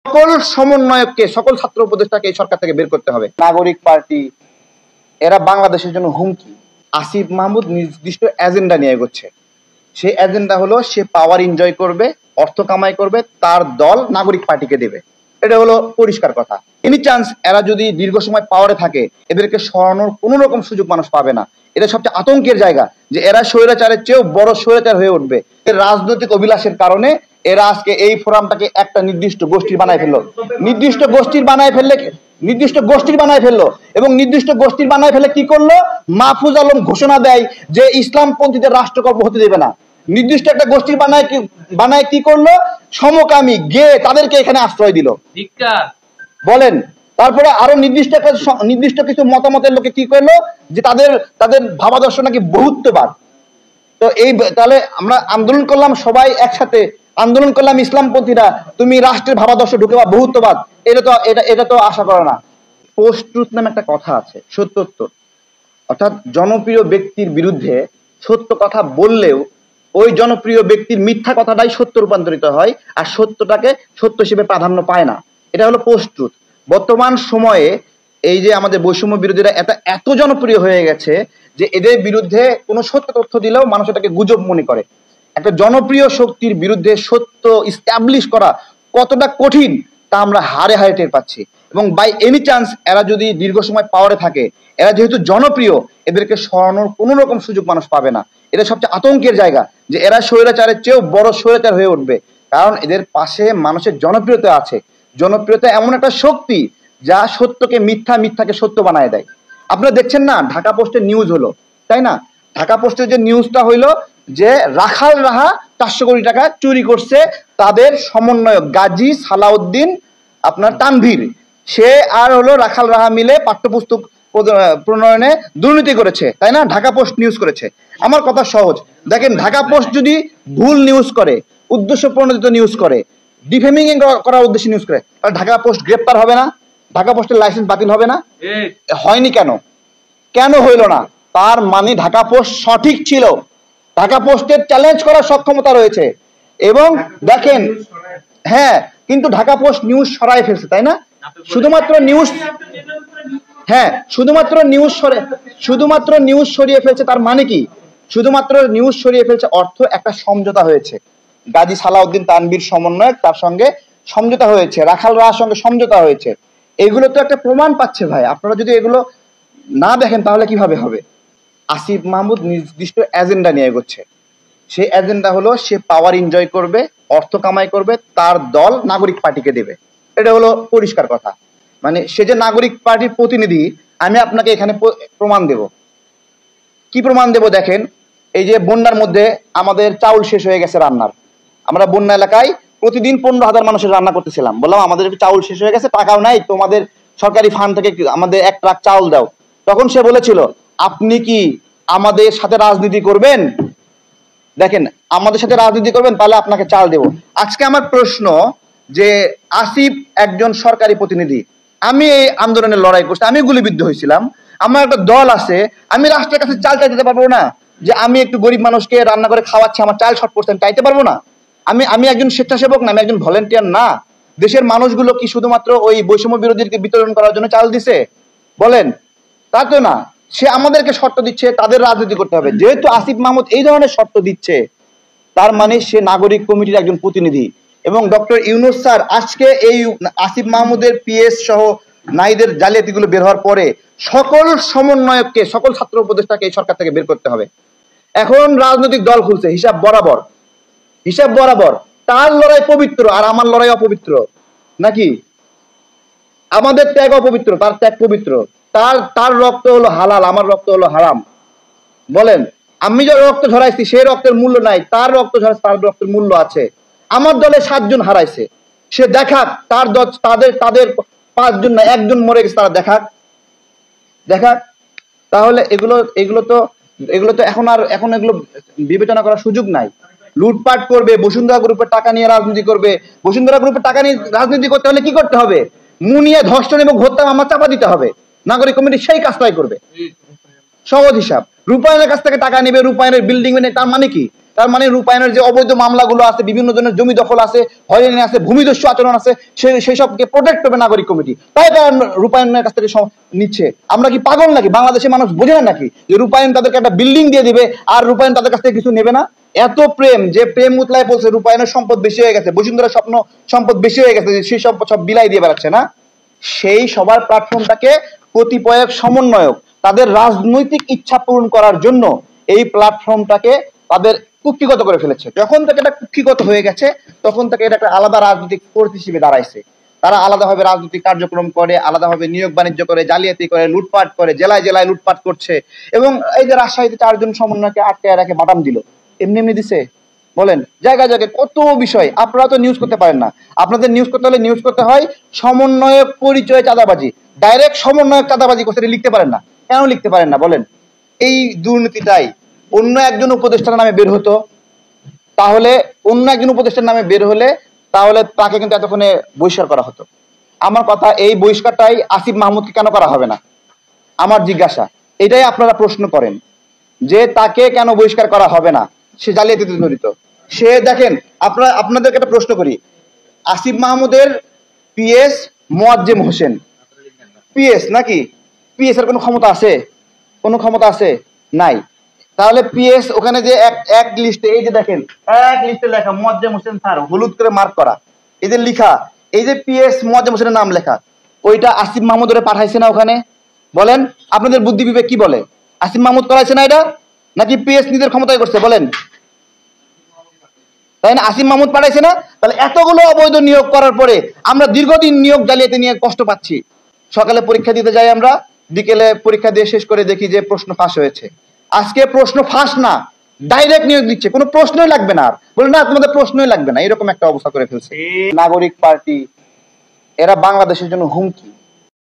সকল সমন্বয়ককে, সকল ছাত্র উপদেষ্টাকে এই সরকার থেকে বের করতে হবে। নাগরিক পার্টি এরা বাংলাদেশের জন্য হুমকি। আসিফ মাহমুদ নির্দিষ্ট এজেন্ডা নিয়ে এগোচ্ছে। সেই এজেন্ডা হলো সে পাওয়ার এনজয় করবে, অর্থ কামাই করবে, তার দল নাগরিক পার্টিকে দেবে। এটা হলো পরিষ্কার কথা। এনি চান্স এরা যদি দীর্ঘ সময় পাওয়ারে থাকে, এদেরকে সরানোর কোনো রকম সুযোগ মানুষ পাবে না। এটা সবচেয়ে আতঙ্কের জায়গা যে এরা স্বৈরাচারের চেয়েও বড় স্বৈরাচার হয়ে উঠবে। এর রাজনৈতিক অভিলাষের কারণে এরা আজকে এই ফোরামটাকে একটা নির্দিষ্ট গোষ্ঠীর বানায় ফেললো, নির্দিষ্ট গোষ্ঠীর বানায় ফেললে এবং নির্দিষ্ট গোষ্ঠীর বানায় ফেলে কি করলো? মাহফুজ আলম ঘোষণা দেয় যে ইসলামপন্থীদের রাষ্ট্রকল্প হতে দেবে না। নির্দিষ্ট একটা গোষ্ঠীর বানায় কি করলো? সমকামী, গে, তাদেরকে এখানে আশ্রয় দিল। বলেন, তারপরে আরো নির্দিষ্ট কিছু মতামতের লোকে কি করলো? যে তাদের ভাবাদর্শ নাকি বহুত্ববাদ। তো এই তাহলে আমরা আন্দোলন করলাম, সবাই একসাথে আন্দোলন করলাম, ইসলামপন্থীরা তুমি রাষ্ট্রের ভাবাদর্শ ঢুকে বা বহুত্ববাদ, এটা তো আশা করে না। পোস্ট ট্রুথ নামে একটা কথা আছে, সত্যোত্তর। অর্থাৎ জনপ্রিয় ব্যক্তির বিরুদ্ধে সত্য কথা বললেও ওই জনপ্রিয় ব্যক্তির মিথ্যা কথাটাই সত্য রূপান্তরিত হয়, আর সত্যটাকে সত্য হিসেবে প্রাধান্য পায় না। এটা হলো পোস্ট ট্রুথ। বর্তমান সময়ে এই যে আমাদের বৈষম্য বিরোধীরা এত জনপ্রিয় হয়ে গেছে যে এদের বিরুদ্ধে কোনো সত্য তথ্য দিলেও মানুষ এটাকে গুজব মনে করে। একটা জনপ্রিয় শক্তির বিরুদ্ধে সত্য ইস্টাবলিশ করা কতটা কঠিন তা আমরা হারে হারে টের পাচ্ছি। এবং বাই এনি চান্স এরা যদি দীর্ঘ সময় পাওয়ারে থাকে, এরা যেহেতু জনপ্রিয়, এদেরকে সরানোর কোনো রকম সুযোগ মানুষ পাবে না। এটা সবচেয়ে আতঙ্কের জায়গা যে এরা স্বৈরাচারের চেয়েও বড় স্বৈরাচার হয়ে উঠবে, কারণ এদের পাশে মানুষের জনপ্রিয়তা আছে। জনপ্রিয়তা এমন একটা শক্তি যা সত্যকে মিথ্যা, মিথ্যাকে সত্য বানায় দেয়। আপনারা দেখছেন না, ঢাকা পোস্টের নিউজ হলো, তাই না? ঢাকা পোস্টের যে নিউজটা হইলো যে রাখাল রাহা 400 কোটি টাকা চুরি করছে তাদের সমন্বয়ক গাজী সালাউদ্দিন আপনার তানভীর, সে আর হলো রাখাল রাহা মিলে পাঠ্যপুস্তক প্রণয়নে দুর্নীতি করেছে, তাই না? ঢাকা পোস্ট নিউজ করেছে। আমার কথা সহজ, দেখেন, ঢাকা পোস্ট যদি ভুল নিউজ করে, উদ্দেশ্য প্রণোদিত নিউজ করে, ডিফেমিং করার উদ্দেশ্যে নিউজ করে, তাহলে ঢাকা পোস্ট গ্রেপ্তার হবে না? ঢাকা পোস্টের লাইসেন্স বাতিল হবে না? হয়নি কেন হইল না? তার মানে ঢাকা পোস্ট সঠিক ছিল, ঢাকা পোস্টের চ্যালেঞ্জ করার সক্ষমতা রয়েছে। এবং দেখেন, হ্যাঁ, কিন্তু ঢাকা পোস্ট নিউজ সরাই ফেলছে, তাই না? শুধুমাত্র নিউজ সরিয়ে ফেলছে। তার মানে কি? শুধুমাত্র নিউজ সরিয়ে ফেলছে অর্থ একটা সমঝোতা হয়েছে, গাজী সালাউদ্দিন তানভীর সমন্বয়ক, তার সঙ্গে সমঝোতা হয়েছে, রাখাল রাহার সঙ্গে সমঝোতা হয়েছে। এগুলো তো একটা প্রমাণ পাচ্ছে ভাই। আপনারা যদি এগুলো না দেখেন তাহলে কিভাবে হবে? আসিফ মাহমুদ নির্দিষ্ট এজেন্ডা নিয়ে এগোচ্ছে। সেই এজেন্ডা হলো সে পাওয়ার এনজয় করবে, অর্থ কামাই করবে, তার দল নাগরিক পার্টিকে দেবে। এটা হলো পরিষ্কার কথা। মানে সে যে নাগরিক পার্টির প্রতিনিধি, আমি আপনাকে এখানে প্রমাণ দেব। কি প্রমাণ দেব? দেখেন, এই যে বন্যার মধ্যে আমাদের চাউল শেষ হয়ে গেছে রান্নার। আমরা বন্যা এলাকায় প্রতিদিন 15,000 মানুষের রান্না করতেছিলাম। বললাম আমাদের চাউল শেষ হয়ে গেছে, টাকাও নাই, তোমাদের সরকারি ফান্ড থেকে আমাদের 1 ট্রাক চাউল দাও। তখন সে বলেছিল, আপনি কি আমাদের সাথে রাজনীতি করবেন? দেখেন, আমাদের সাথে রাজনীতি করবেন তাহলে আপনাকে চাল দেব। আজকে আমার প্রশ্ন যে আসিফ একজন সরকারি প্রতিনিধি, আমি এই আন্দোলনের লড়াই করছি, আমি গুলিবিদ্ধ হয়েছিলাম, আমার একটা দল আছে, আমি রাষ্ট্রের কাছে চাল চাইতে পারবো না? যে আমি একটু গরিব মানুষকে রান্না করে খাওয়াচ্ছি, আমার চাল শর্ট পড়ছে, আমি চাইতে পারবো না? আমি একজন স্বেচ্ছাসেবক না, আমি একজন ভলেন্টিয়ার না? দেশের মানুষগুলো কি শুধুমাত্র ওই বৈষম্য বিরোধীকে বিতরণ করার জন্য চাল দিছে? বলেন, তা তো না। সে আমাদেরকে শর্ত দিচ্ছে, তাদের রাজনীতি করতে হবে। যেহেতু আসিফ মাহমুদ এই ধরনের শর্ত দিচ্ছে, তার মানে সে নাগরিক কমিটির একজন প্রতিনিধি। এবং ডক্টর ইউনূস স্যার আজকে এই আসিফ মাহমুদের পিএস সহ নাইদের জালিয়াতিগুলো বের হওয়ার পরে সকল সমন্বয়ককে, সকল ছাত্র উপদেষ্টাকে এই সরকার থেকে বের করতে হবে। এখন রাজনৈতিক দল খুলছে, হিসাব বরাবর। তার লড়াই পবিত্র আর আমার লড়াই অপবিত্র নাকি? আমাদের ত্যাগ অপবিত্র, তার ত্যাগ পবিত্র। তার রক্ত হলো হালাল, আমার রক্ত হলো হারাম। বলেন, আমি যে রক্ত ঝরাইছি সেই রক্তের মূল্য নাই, তার রক্ত ঝরাইছে, তার রক্তের মূল্য আছে। আমার দলে 7 জন হারাইছে, সে দেখাক। তাদের 5 জন না, 1 জন মরে গেছে, তারা দেখাক। তাহলে এগুলো তো এখন এগুলো বিবেচনা করার সুযোগ নাই। লুটপাট করবে, বসুন্ধরা গ্রুপের টাকা নিয়ে রাজনীতি করবে। বসুন্ধরা গ্রুপের টাকা নিয়ে রাজনীতি করতে হলে কি করতে হবে? মুনিয়া, ধর্ষণ এবং হত্যা মামলা চাপা দিতে হবে। নাগরিক কমিটি সেই কাজটাই করবে। সহজ হিসাব। রূপায়ণের কাছ থেকে টাকা নেবে, রূপায়ণের বিল্ডিং নেই, তার মানে কি? তার মানে রূপায়ণের যে অবৈধ মামলাগুলো আছে, বিভিন্ন ধরনের জমি দখল আছে, হয়রানি আছে, ভূমিদস্যু আচরণ আছে, সেই সবকে প্রোটেক্ট করবে নাগরিক কমিটি, তাই তারা রূপায়ণের কাছ থেকে নিচ্ছে। আমরা কি পাগল নাকি? বাংলাদেশের মানুষ বোঝে না নাকি যে রূপায়ণ তাদেরকে একটা বিল্ডিং দিয়ে দিবে আর রূপায়ণ তাদের কাছ থেকে কিছু নেবে না? এত প্রেম, যে প্রেম উতলায় বলছে রূপায়ণের সম্পদ বেশি হয়ে গেছে, বসুন্ধরা স্বপ্ন সম্পদ বেশি হয়ে গেছে, সেই সম্পদ সব বিলাই দিয়ে বেড়াচ্ছে না? সেই সবার প্ল্যাটফর্মটাকে কতিপয় সমন্বয়ক তাদের রাজনৈতিক ইচ্ছা পূরণ করার জন্য এই প্ল্যাটফর্মটাকে তাদের কুক্ষিগত করে ফেলেছে। যখন থেকে এটা কুক্ষিগত হয়ে গেছে তখন থেকে এটা একটা আলাদা রাজনৈতিক ফোর্স হিসেবে দাঁড়াইছে। তারা আলাদাভাবে রাজনৈতিক কার্যক্রম করে, আলাদাভাবে নিয়োগ বাণিজ্য করে, জালিয়াতি করে, লুটপাট করে, জেলায় জেলায় লুটপাট করছে। এবং এই যে রাজশাহীতে 4 জন সমন্বয়কে আটকায় রাখে, বাদাম দিল, এমনি এমনি দিছে? বলেন, জায়গায় জায়গায় কত বিষয়। আপনারা তো নিউজ করতে পারেন না। আপনাদের নিউজ করতে হলে নিউজ করতে হয় সমন্বয়ক পরিচয় চাঁদাবাজি, ডাইরেক্ট সমন্বয়ক চাঁদাবাজি করতে লিখতে পারেন না। কেন লিখতে পারেন না বলেন? এই দুর্নীতিটাই অন্য একজন উপদেষ্টার নামে বের হতো, তাহলে অন্য একজন উপদেষ্টার নামে বের হলে তাহলে তাকে কিন্তু এতক্ষণে বহিষ্কার করা হতো। আমার কথা, এই বহিষ্কারটাই আসিফ মাহমুদকে কেন করা হবে না? আমার জিজ্ঞাসা এটাই। আপনারা প্রশ্ন করেন যে তাকে কেন বহিষ্কার করা হবে না? সে জালিয়াতিতে জড়িত। সে দেখেন, আপনাদেরকে একটা প্রশ্ন করি, আসিফ মাহমুদের পিএস মোয়াজ্জেম হোসেন পিএস নাকি? পিএস এর কোনো ক্ষমতা আছে? কোনো ক্ষমতা আছে? নাই। তাহলে পিএস ওখানে যে এক লিস্টে, এই যে দেখেন এক লিস্টে লেখা মোয়াজ্জেম হোসেন স্যার, হলুদ করে মার্ক করা, এই যে লিখা, এই যে পিএস মোয়াজ্জেম হোসেনের নাম লেখা, ওইটা আসিফ মাহমুদরে পাঠাইছে না ওখানে? বলেন, আপনাদের বুদ্ধি বিবেক কি বলে? আসিফ মাহমুদ করাইছে না এটা, নাকি পিএস নিজের ক্ষমতায় করছে? বলেন, তাই না? আসিফ মাহমুদ পাঠাইছে না? তাহলে এতগুলো অবৈধ নিয়োগ করার পরে আমরা দীর্ঘদিন নিয়োগ জালিয়াতি নিয়ে কষ্ট পাচ্ছি। সকালে পরীক্ষা দিতে যাই আমরা, বিকেলে পরীক্ষা দিয়ে শেষ করে দেখি যে প্রশ্ন ফাঁস হয়েছে। আজকে প্রশ্ন ফাঁস না, ডাইরেক্ট নিয়োগ দিচ্ছে, কোনো প্রশ্নই লাগবে না। আর বলে না, তোমাদের প্রশ্নই লাগবে না, এরকম একটা অবস্থা করে ফেলছে। নাগরিক পার্টি এরা বাংলাদেশের জন্য হুমকি।